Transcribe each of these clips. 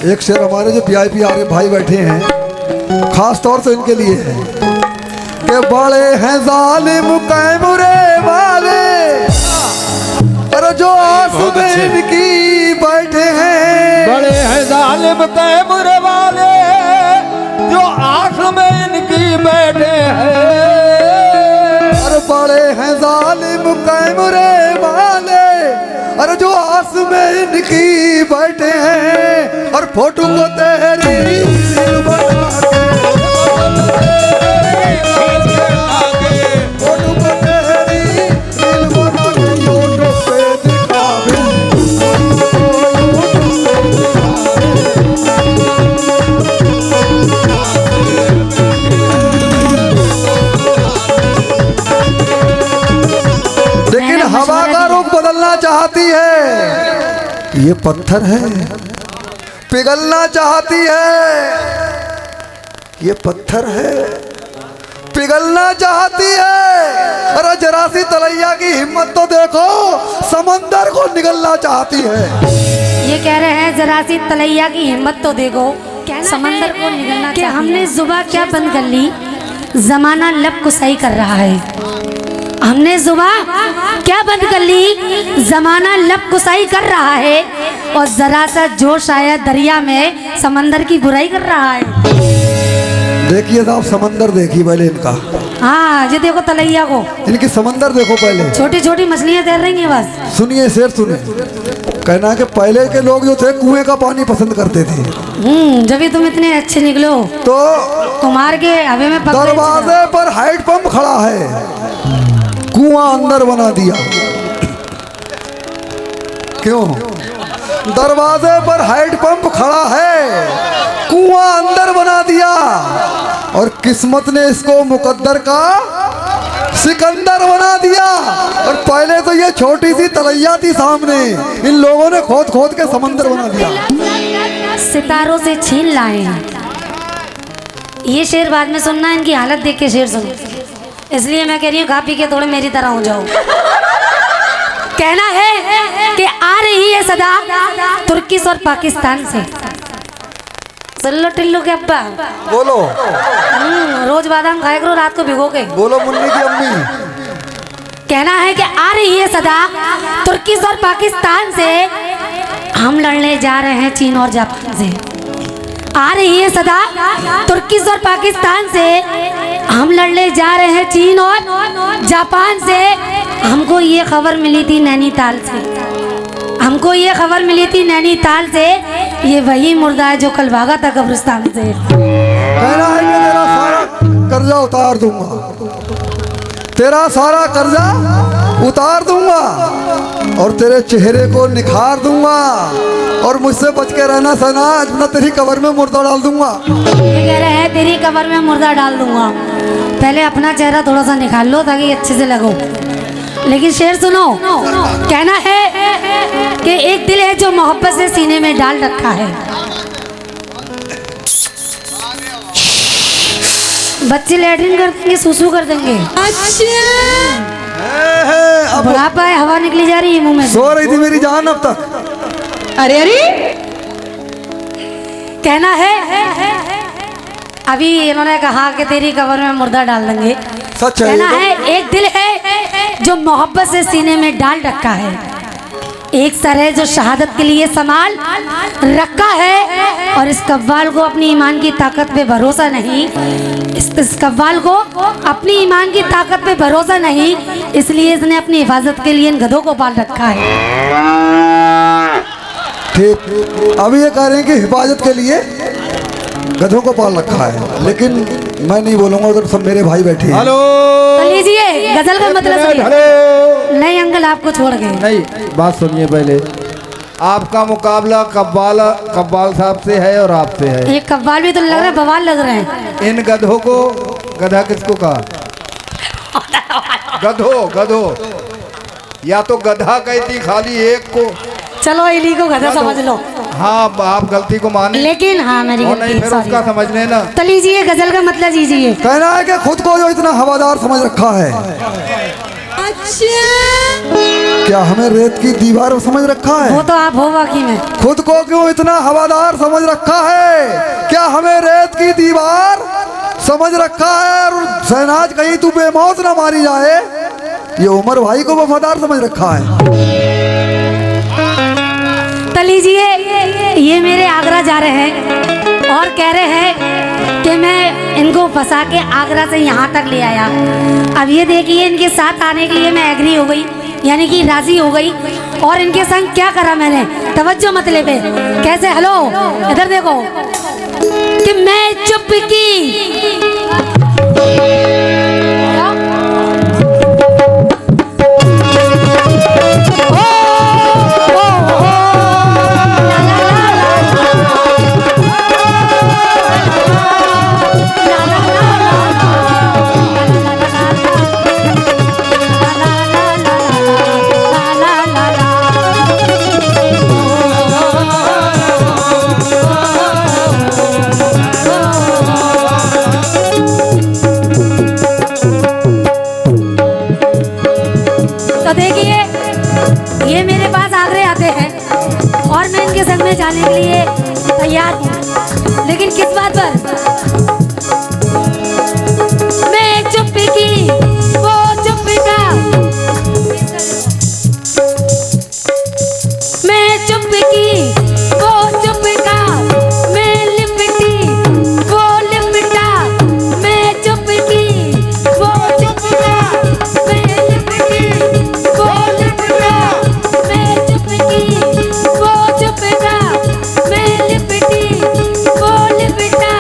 एक शेर हमारे जो वीआईपी आ रहे भाई बैठे हैं, खास तौर से इनके लिए है कि बड़े हैं जालिम कैमरे वाले, अरे जो आस में इनकी बैठे हैं। बड़े हैं जालिम कैमरे वाले जो आस में इनकी बैठे हैं। अरे बड़े हैं जालिम कैमरे वाले, अरे जो आस में इनकी बैठे हैं। और फोटो को तेरी बना के, फोटो को तेरी दिल बना के यूट्यूब पे दिखावे। लेकिन हवा का रुख बदलना चाहती है, ये पत्थर है, पिघलना चाहती है। ये पत्थर है, पिघलना चाहती है। अरे जरा सी तलैया की हिम्मत तो देखो, समंदर को निगलना चाहती है। ये कह रहे हैं जरा सी तलैया की हिम्मत तो देखो, समंदर को निगलना कि हमने जुबान क्या बंद कर ली, जमाना लब कुसाई कर रहा है। हमने जुबान क्या बंद कर ली, जमाना लब कुसाई कर रहा है। और जरा सा जोश आया दरिया में, समंदर की बुराई कर रहा है। देखिए साहब, समंदर देखिए पहले इनका। हाँ ये देखो तलैया को, इनकी समंदर देखो पहले। छोटी छोटी मछलियां तैर रही हैं बस। सुनिए शेर सुनिए, कहना है कि पहले के लोग जो थे कुएं का पानी पसंद करते थे। जब भी तुम इतने अच्छे निकलो तो कुमार के हवे में दरवाजे पर हाइट पंप खड़ा है, कुआं अंदर बना दिया। क्यों? दरवाजे पर हाइट पंप खड़ा है, कुआं अंदर बना दिया। और किस्मत ने इसको मुकद्दर का सिकंदर बना दिया। और पहले तो ये छोटी सी तलैया थी सामने, इन लोगों ने खोद खोद के समंदर बना दिया। सितारों से छीन लाए हैं। ये शेर बाद में सुनना, इनकी हालत देख के शेर सुनो। इसलिए मैं कह रही हूँ खा पी के थोड़े मेरी तरह हो जाओ। कहना है कि आ रही है सदा तुर्किस और पाकिस्तान से। सल्लो टिल्लू के अब्बा बोलो, रोज बादाम खाया करो रात को भिगो के। बोलो मुन्नी की अम्मी। कहना है कि आ रही है सदा तुर्किस और पाकिस्तान से, हम लड़ने जा रहे हैं चीन और जापान से। आ रही है सदा तुर्किस और पाकिस्तान से, हम लड़ने जा रहे हैं चीन और जापान से। हमको ये खबर मिली थी नैनीताल से, हमको ये खबर मिली थी नैनीताल से। ये वही मुर्दा है जो कल भागा था कब्रिस्तान से। कहना है कि तेरा सारा कर्जा उतार दूंगा, तेरा सारा कर्जा उतार दूंगा, और तेरे चेहरे को निखार दूंगा। और मुझसे बच के रहना सना, मैं तेरी कब्र में मुर्दा डाल दूंगा। ये कह रहे हैं तेरी कब्र में मुर्दा डाल दूंगा। पहले अपना चेहरा थोड़ा सा निकाल लो ताकि अच्छे से लगो। लेकिन शेर सुनो, कहना है कि एक दिल है जो मोहब्बत से सीने में डाल रखा है। बच्चे लैट्रिन कर देंगे, सुसु कर देंगे। बुढ़ापा है, हवा निकली जा रही है मुंह में। सो रही थी मेरी जान अब तक। अरे अरे कहना है अभी इन्होंने कहा कि तेरी कब्र में मुर्दा डाल देंगे। सच है। कहना है एक दिल है जो मोहब्बत से सीने में डाल रखा है, एक सर है जो शहादत के लिए संभाल रखा है। और इस कव्वाल को अपनी ईमान की ताकत पे भरोसा नहीं, इस कव्वाल को अपनी ईमान की ताकत पे भरोसा नहीं, इसलिए इसने अपनी हिफाजत के लिए इन गधों को पाल रखा है। ठीक, अभी ये कह रहे हैं कि हिफाजत के लिए गधों को पाल रखा है, लेकिन मैं नहीं बोलूंगा, उधर सब मेरे भाई बैठे हैं। हेलो तो लीजिए गजल का मतलब सुनिए। नहीं अंकल आपको छोड़ गए। नहीं, बात सुनिए पहले। आपका मुकाबला कव्वाल साहब से है और आपसे है। ये कव्वाल भी तो लग रहा है, बवाल लग रहे हैं। इन गधों को, गधा किसको कहा? गधो या तो गधा कहती खाली एक को। चलो इली को गधा समझ लो। हाँ, आप गलती को माने, लेकिन हाँ मेरी और नहीं गलती, फिर उसका समझ लेना। तो लीजिए गजल का मतलब लीजिए। कहना है कि खुद को जो इतना हवादार समझ रखा है, अच्छा क्या हमें रेत की दीवार समझ रखा वो है? तो आप हो बाकी में। खुद को क्यों इतना हवादार समझ रखा है? क्या हमें रेत की दीवार समझ रखा है? और शहनाज कहीं तू बेमौत ना मारी जाए, ये उमर भाई को वफादार समझ रखा है। तो लीजिए, ये मेरे आगरा जा रहे हैं और कह रहे हैं कि मैं इनको फंसा के आगरा से यहाँ तक ले आया। अब ये देखिए, इनके साथ आने के लिए मैं एग्री हो गई, यानी कि राजी हो गई। और इनके संग क्या करा मैंने, तवज्जो मतलब है कैसे। हेलो, इधर देखो कि मैं चुप की जाने के लिए तैयार हूँ, लेकिन किस बात पर? मैं चुप की वो चुप का, मैं चुप की वो चुप का, मैं लिपटी वो लिपटा, मैं चुप की वो चुप का, मैं लिपटी वो लिपटा, मैं चुप की वो चुप का, मैं लिपटी वो लिपटा,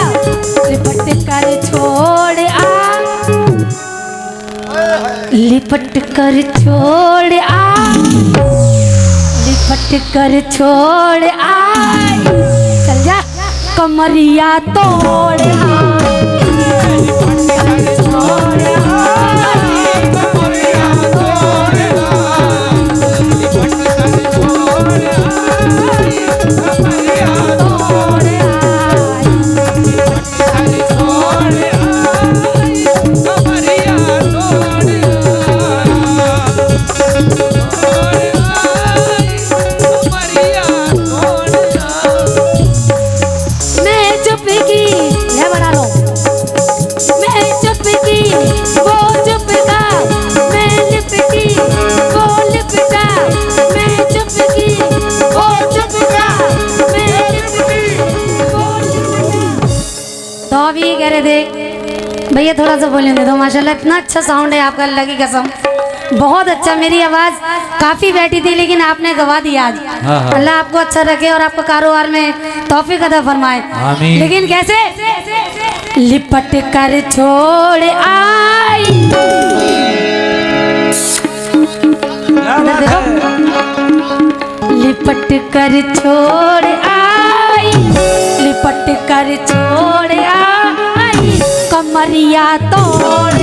लिपट कर छोड़ आ, लिपट कर छोड़ आ, लिपट कर छोड़ आ, चल जा कमरिया तोड़ आ, लिपट कर छोड़ आ, कमरिया तोड़ आ, लिपट कर छोड़ आ, कमरिया तोड़ आ, लिपट कर छोड़ आ, कमरिया तोड़ कह रहे थे भैया थोड़ा सा बोलने दे दो। माशाल्लाह इतना अच्छा साउंड है आपका, अल्लाह की कसम बहुत अच्छा। मेरी आवाज़ काफ़ी बैठी थी लेकिन आपने गवा दिया आज। अल्लाह आपको अच्छा रखे और आपको कारोबार में तौफीक अता फरमाए। लेकिन कैसे? लिपट कर छोड़ आई, लिपट कर छोड़ आई, लिपट कर छोड़ आई, कमरिया तोड़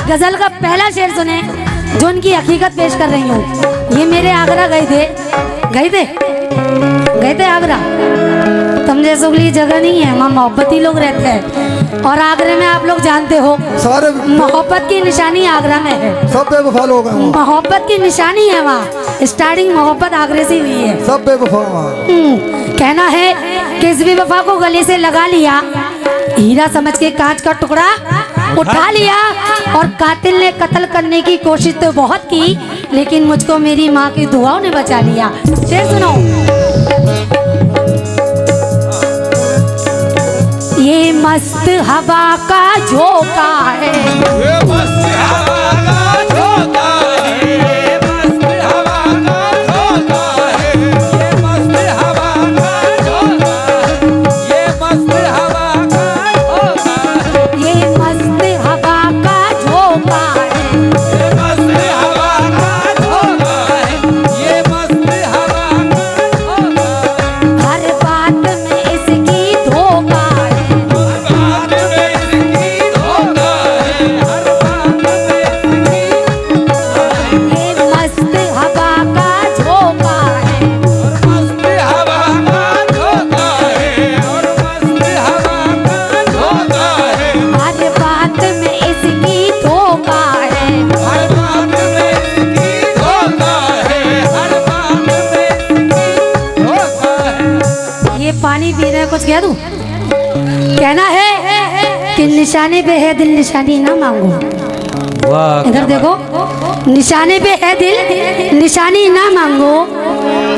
गजल का पहला शेर सुने जो उनकी हकीकत पेश कर रही हूँ। ये मेरे आगरा गए थे आगरा। तुम जैसे उगली जगह नहीं है, वहाँ मोहब्बती लोग रहते हैं। और आगरे में आप लोग जानते हो सारे मोहब्बत की निशानी आगरा में है। सब बेवफा लोग हैं वहाँ। मोहब्बत की निशानी है वहाँ, स्टार्टिंग मोहब्बत आगरे से हुई है। सब बेवफा वहाँ। कहना है कि इस बेवफा को गले से लगा लिया, हीरा समझ के कांच का टुकड़ा उठा लिया, और कातिल ने कत्ल करने की कोशिश तो बहुत की लेकिन मुझको मेरी माँ की दुआओं ने बचा लिया। शेर सुनो। ये मस्त हवा का झोंका है, ये मस्त हवा का झोंका है, ये मस्त हवा का झोंका है, ये मस्त हवा का झोंका है, ये मस्त हवा का झोंका है, ये मस्त हवा का झोंका है, ये मस्त हवा का झोंका है, ये मस्त हवा का झोंका है, हर बात में इसकी धोखा है, हर बात में इसकी धोखा है, हर बात में ये पानी पी रहे, कुछ कह दूं? कहना है कि निशाने पे है दिल, निशानी ना मांगो। वाह, इधर देखो, निशाने पे है दिल, निशानी ना मांगो,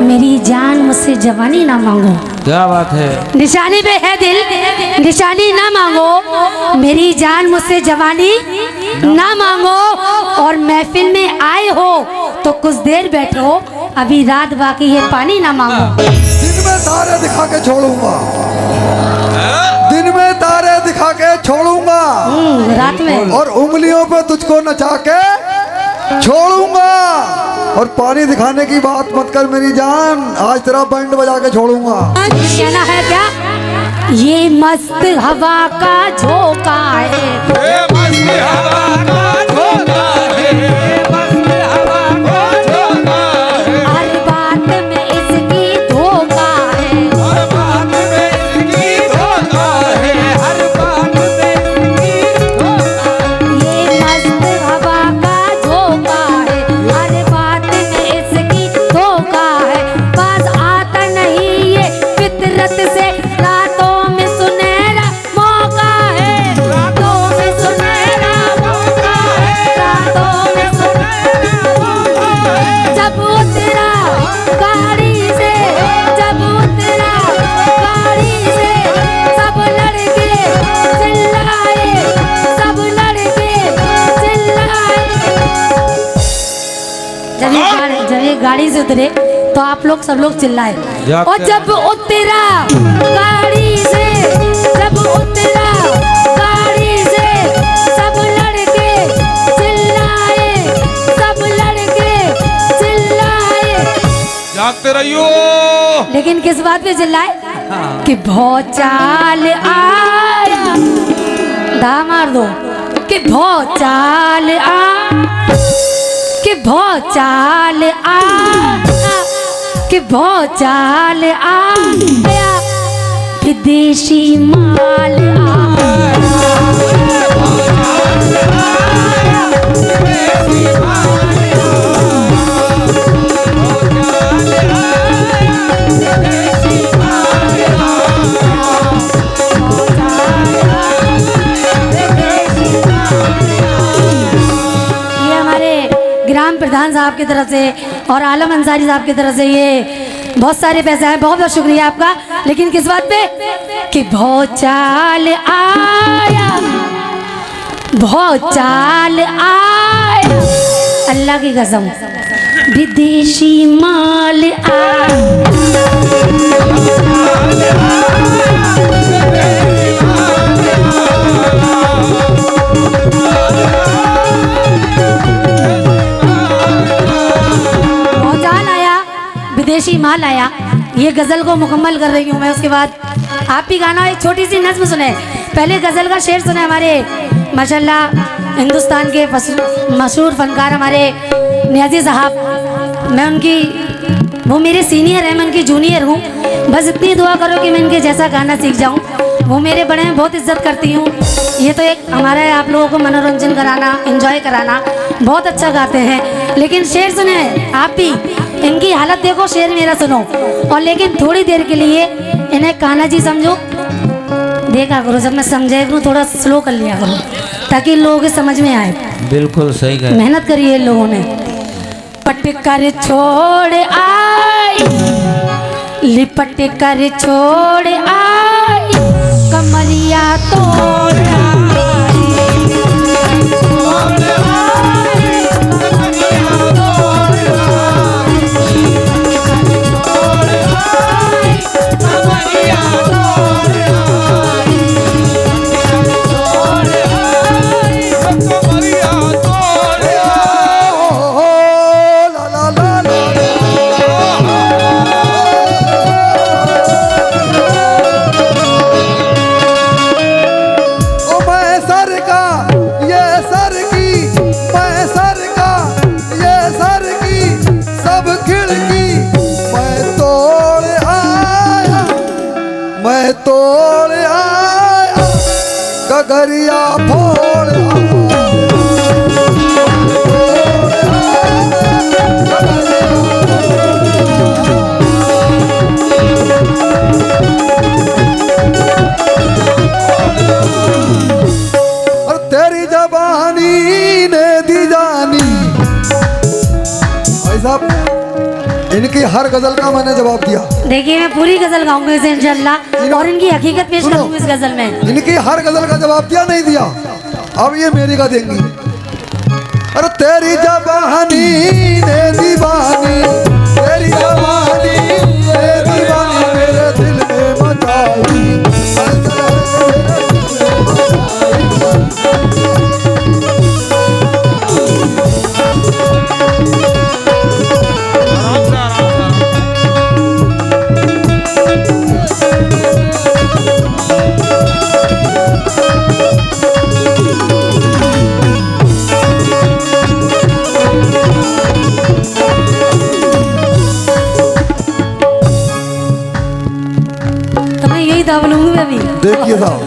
मेरी जान मुझसे जवानी ना मांगो। क्या बात है। निशाने पे है दिल, निशानी ना मांगो, मेरी जान मुझसे जवानी ना मांगो। और महफिल में आए हो तो कुछ देर बैठो, अभी रात बाकी है, पानी ना मांगो। दिन में तारे दिखा के छोड़ूंगा, दिन में तारे दिखा के छोड़ूंगा, रात में। और उंगलियों पे तुझको नचा के छोड़ूंगा। और पानी दिखाने की बात मत कर मेरी जान, आज तेरा बैंड बजा के छोड़ूंगा। कहना है क्या? ये मस्त हवा का झोंका है, ये मस्त हवा का झोंका है, मस्त हवा का झोंका है। हर बात में इसकी धोखा है, हर बात में इसकी धोखा है, हर बात में इसकी धोखा है। ये मस्त हवा का झोंका है, हर बात में इसकी धोखा है। पास आता नहीं ये फितरत से, रातों में सुनहरा मौका है, रातों में सुनहरा मौका है, रातों में सुनहरा मौका है। जब उतरा गाड़ी से, जब उतरा गाड़ी से, सब लड़के चिल्लाए, सब लड़के चिल्लाए। जब ये गाड़ी से उतरे तो आप लोग सब लोग चिल्लाए। और जब उतरा गाड़ी से, जब उतरा गाड़ी से, सब लड़के चिल्लाए, सब लड़के चिल्लाए। जागते रहियो। लेकिन किस बात पे चिल्लाए? कि भौचाल आया, दा मार दो, कि भौचाल आया, कि भौचाल आया, कि भौचाल आया, विदेशी माल आया। ये हमारे ग्राम प्रधान साहब की तरफ से और आलम अंसारी साहब की तरफ से ये बहुत सारे पैसे हैं, बहुत बहुत शुक्रिया आपका। लेकिन किस बात पे? कि भौचाल आया, भौचाल आया, अल्लाह की कसम, विदेशी माल आया। भौचाल आया, विदेशी माल आया। ये गजल को मुकम्मल कर रही हूँ मैं, उसके बाद आप भी गाना एक छोटी सी नज्म सुने। पहले गजल का शेर सुने हमारे माशाल्लाह हिंदुस्तान के मशहूर फनकार हमारे नियाजी साहब। मैं उनकी, वो मेरे सीनियर हैं, मैं उनकी जूनियर हूँ। बस इतनी दुआ करो कि मैं इनके जैसा गाना सीख जाऊँ। वो मेरे बड़े हैं, बहुत इज्जत करती हूँ। ये तो एक हमारा है, आप लोगों को मनोरंजन कराना, एंजॉय कराना। बहुत अच्छा गाते हैं। लेकिन शेर सुने आप भी, इनकी हालत देखो, शेर मेरा सुनो। और लेकिन थोड़ी देर के लिए इन्हें कान्हा जी समझो, देखा करो। जब मैं समझाया करूँ थोड़ा स्लो कर लिया करो, ताकि लोगों के समझ में आए। बिल्कुल सही कहा। मेहनत करिए लोगों ने। पट कर छोड़ आई, लिपट कर छोड़ आई, कमरिया तोड़ आई, तोड़ आई, कमरिया तोड़ आई, तोड़ आई, कमरिया तोड़ आई, तोड़ आई, कमरिया तोड़ ओ ला ला ला ला। ओ मैं सर का, ये सर की, मैं सर का, ये सर की, सब खिड़की मैं तोड़ आया, मैं तोड़ आया, गगरिया फोड़ आया। हर गजल का मैंने जवाब दिया। देखिए मैं पूरी गजल गाऊंगी इसे इंशाल्लाह और इनकी हकीकत पेश सुनो। करूंगी इस गजल में। इनकी हर गजल का जवाब दिया नहीं दिया, अब ये मेरी का देंगी। अरे तेरी जबानी ने दीवानी, तेरी जबानी ने दीवानी मेरे दिल में मचाई। तो मैं यही दाव लूंगी अभी। देखिए साहब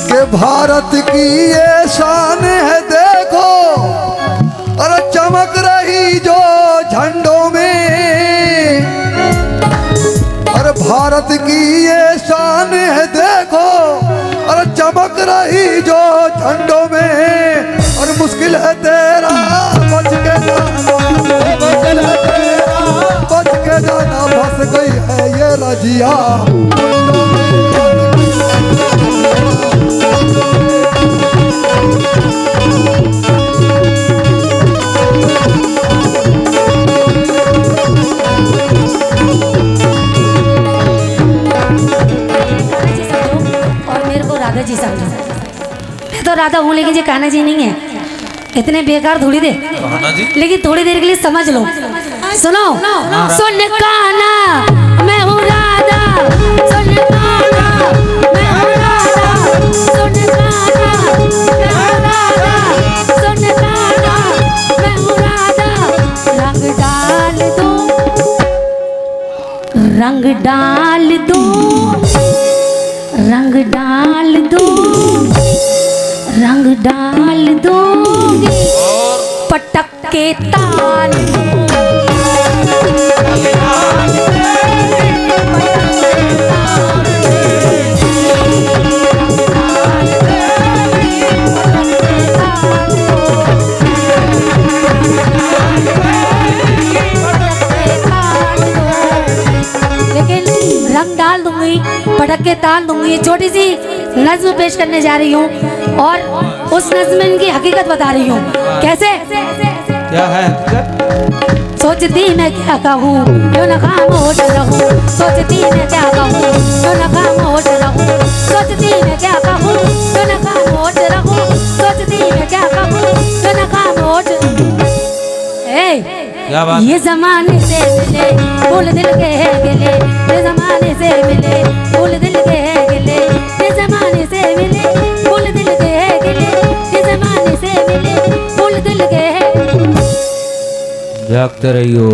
कि भारत की ये शान है देखो, अरे चमक रही जो झंडों में। अरे भारत की ये शान है देखो, अरे चमक रही जो झंडों में। और मुश्किल है तेरा बच के जाना, मुश्किल है तेरा बच के जाना, फंस गई है ये रजिया। और मेरे को राधा जी समझो। मैं तो राधा हूँ लेकिन ये कान्हा जी नहीं है। इतने बेकार थोड़ी दे, लेकिन थोड़ी देर के लिए समझ लो। सुनो, सुन कान्हा मैं हूँ राधा, सुन कान्हा मैं हूँ राधा, सुन कान्हा मैं हूँ राधा, सुन कान्हा मैं हूँ राधा। रंग डाल दो, रंग डाल दो, रंग डाल दो, रंग डाल दो, पटक के ताल दो। लेकिन रंग डाल दूंगी, पटक के ताल दूंगी। छोटी सी नज्म पेश करने जा रही हूँ और उस नज्म में इनकी हकीकत बता रही हूँ। कैसे? क्या है हकीकत? सोचती मैं क्या कहूँ क्यों न खामोश रहूँ, सोचती मैं क्या कहूँ क्यों न खामोश रहूँ, सोचती मैं क्या कहूँ क्यों न खामोश रहूँ, सोचती मैं क्या कहूँ क्यों न खामोश। क्या बात? ये जमाने से मिले फूल दिल के है गिले, ये जमाने से मिले फूल दिल के है गिले, ये जमाने से मिले फूल दिल के है गिले, ये जमाने से मिले फूल दिल के है। जागते रहियो।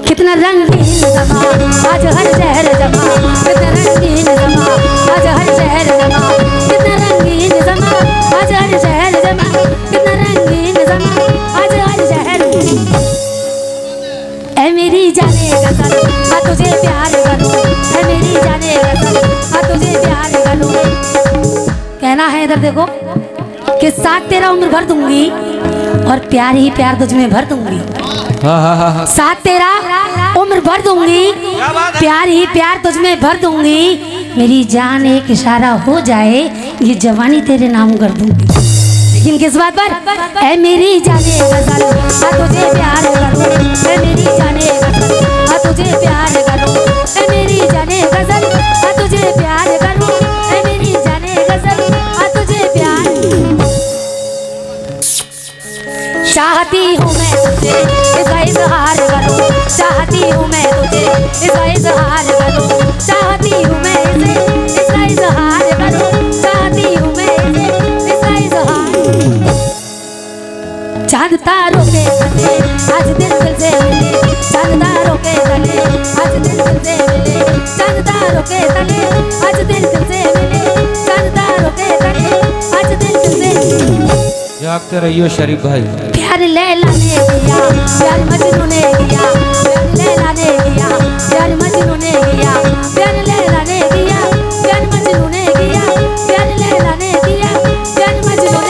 कितना रंगीन समा आज हर शहर जमा, कितना रंगीन समा आज हर शहर जमा, कितना रंगीन समा आज हर शहर जमा, कितना रंगीन समा आज हर शहर। ऐ मेरी जाने गजल हाँ तुझे प्यार करूं, ऐ मेरी जाने गजल हाँ तुझे प्यार करूं। कहना है इधर देखो कि साथ तेरा उम्र भर दूंगी और प्यार ही प्यार तुझ में भर दूंगी। साथ तेरा उम्र भर दूंगी, प्यार ही प्यार तुझ में भर दूंगी। मेरी जान एक इशारा हो जाए ये जवानी तेरे नाम कर दूंगी। लेकिन किस बात पर? ऐ मेरी जाने गजल हाँ तुझे प्यार करूं, ऐ मेरी जाने गजल हाँ तुझे प्यार करूं, ऐ मेरी जाने गजल हाँ तुझे प्यार करूं, ऐ मेरी जाने गजल हाँ तुझे प्यार। चाहती हूँ मैं तुझे इसका इजहार करूं, चाहती हूँ मैं तुझे इसका इजहार करूं, चाहती हूँ मैं इसे इसका इजहार करूं, चाहती हूँ मैं इसे इसका इजहार। चांद तारों के तले आज दिल से मिले, चांद तारों के तले आज दिल से मिले, चांद तारों के तले आज दिल से मिले, चांद तारों के तले आज दिल से मिले। जागते रहियो शरीफ भाई। प्यार लैला ने किया, प्यार मजनू ने किया, प्यार लैला ने किया, प्यार मजनू ने किया, प्यार लैला ने किया, प्यार मजनू ने किया, प्यार लैला ने किया, प्यार मजनू ने।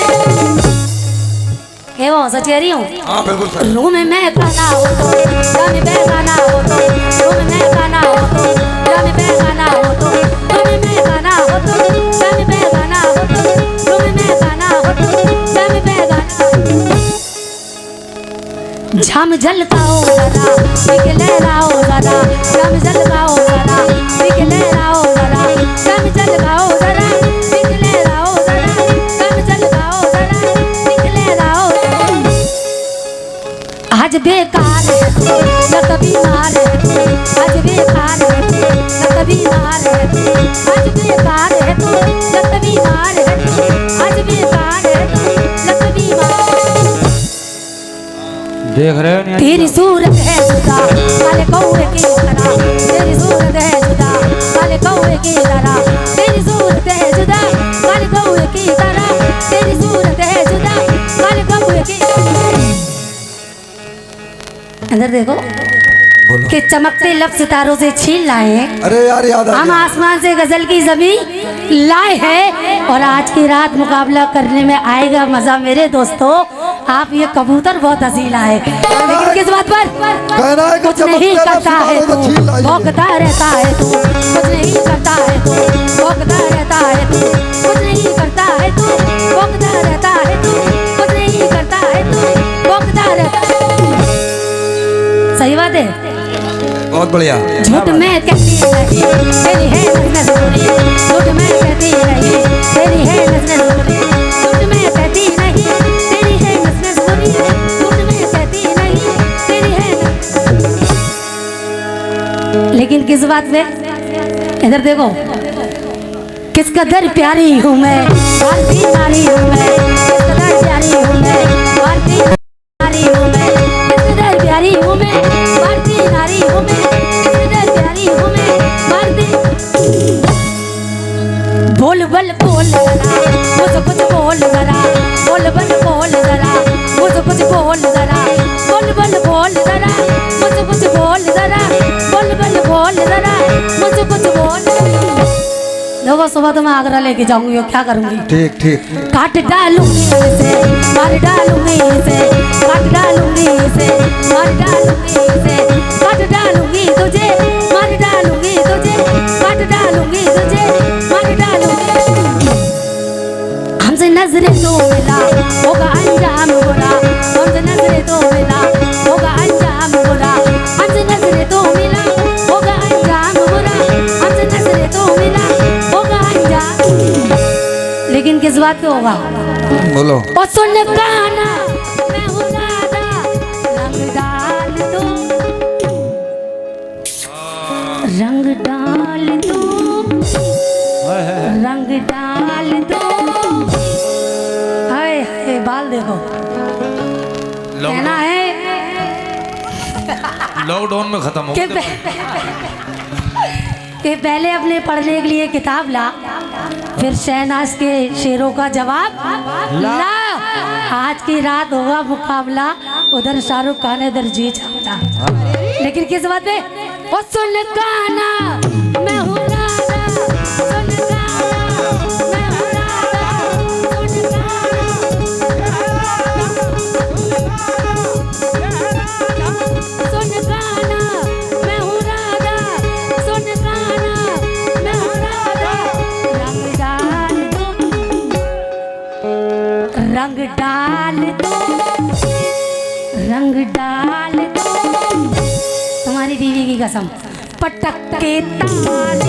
वो सच्ची रही हूँ। हाँ बिल्कुल सर। रूम में खाना हो तो जम बेगाना हो तो, रूम में खाना हो तो जम बेगाना हो तो, रूम में खाना हो तो जम बेगाना हो तो, रूम में खाना हो तो जम बेगाना। झम झलकाओ जरा निकले राओ जरा, झम झलकाओ जरा निकले राओ जरा, झम झलकाओ जरा निकले राओ जरा, झम झलकाओ जरा निकले राओ। आज बेकार है तू न कभी मार है तू, आज बेकार है तू न कभी मार है तू, आज बेकार है तू न कभी मार है तू, आज बेकार है तू न कभी मार। देख रहे हो नहीं? तेरी सूरत है जुदा काले कौवे की तरह, तेरी सूरत है जुदा काले कौवे की तरह, तेरी सूरत है जुदा काले कौवे की तरह, तेरी सूरत है जुदा काले कौवे की। अंदर देखो कि चमकते लब सितारों से छीन लाए हैं। अरे यार याद आ हम गया। आसमान से गजल की जमीन लाए हैं और आज की रात मुकाबला करने में आएगा मजा मेरे दोस्तों। आप ये कबूतर बहुत हसीला है, लेकिन किस बात पर? कहना है कि कुछ नहीं चमकते करता है सितारों से छीन तू, लाइए। भौंकता रहता है तू, कुछ नहीं करता है तू, भौंकता रहता है तू, कुछ नहीं करता है तू, भौंकता रहता है तू, कुछ नहीं करता है तू, भौंकता रहता है। सही बात है। बहुत बढ़िया। झूठ में कहती रही तेरी है नजर बुरी, झूठ में कहती रही तेरी है नजर बुरी, झूठ में कहती नहीं तेरी है नजर बुरी, झूठ में कहती नहीं तेरी है। लेकिन किस बात पे? इधर देखो, किस कदर प्यारी हूँ मैं, भारतीय नारी हूँ मैं, किस कदर प्यारी हूँ मैं, भारतीय नारी हूँ मैं, किस कदर प्यारी हूँ मैं, भारतीय नारी हूँ मैं, किस कदर प्यारी हूँ मैं, भारतीय। बोल बल बोल जरा मुझे कुछ बोल जरा, बोल बल बोल जरा मुझे कुछ बोल जरा, बोल बल बोल जरा मुझे कुछ बोल जरा, बोल बल बोल जरा मुझे कुछ बोल। देखो सुबह तो मैं आगरा लेके जाऊंगी और क्या करूंगी? ठीक ठीक। काट डालूंगी इसे, मार डालूंगी इसे, काट डालूंगी इसे, मार डालूंगी इसे, काट डालूंगी तुझे, मार डालूंगी तुझे, काट डालूंगी तुझे, मार डालूंगी। हमसे नजरें तो मिला होगा अंजाम बुरा, हमसे नजरें तो मिला होगा अंजाम बुरा, हमसे नजरें तो मिला होगा अंजाम बुरा, हमसे नजरें तो मिला होगा अंजाम। लेकिन किस बात पे होगा? बोलो। और सुन गाना मैं हूँ राधा, रंग डाल दो, रंग डाल दो, रंग डाल दो। हाय हाय बाल देखो, कहना है लॉकडाउन में खत्म हो कि कि पहले अपने पढ़ने के लिए किताब ला, फिर शहनाज के शेरों का जवाब ला। आज की रात होगा मुकाबला, उधर शाहरुख खान इधर जी चाहता। लेकिन किस बात पे? ओ सुन गाना मैं हूँ राधा, सुन गाना मैं हूँ राधा, सुन गाना मैं हूँ राधा, सुन गाना मैं हूँ राधा। रंग डाल दो, रंग डाल दो, रंग डाल दो, तुम्हारी बीवी की कसम। पटक के ताल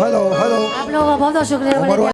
हेलो हेलो। आप लोगों का बहुत बहुत शुक्रिया।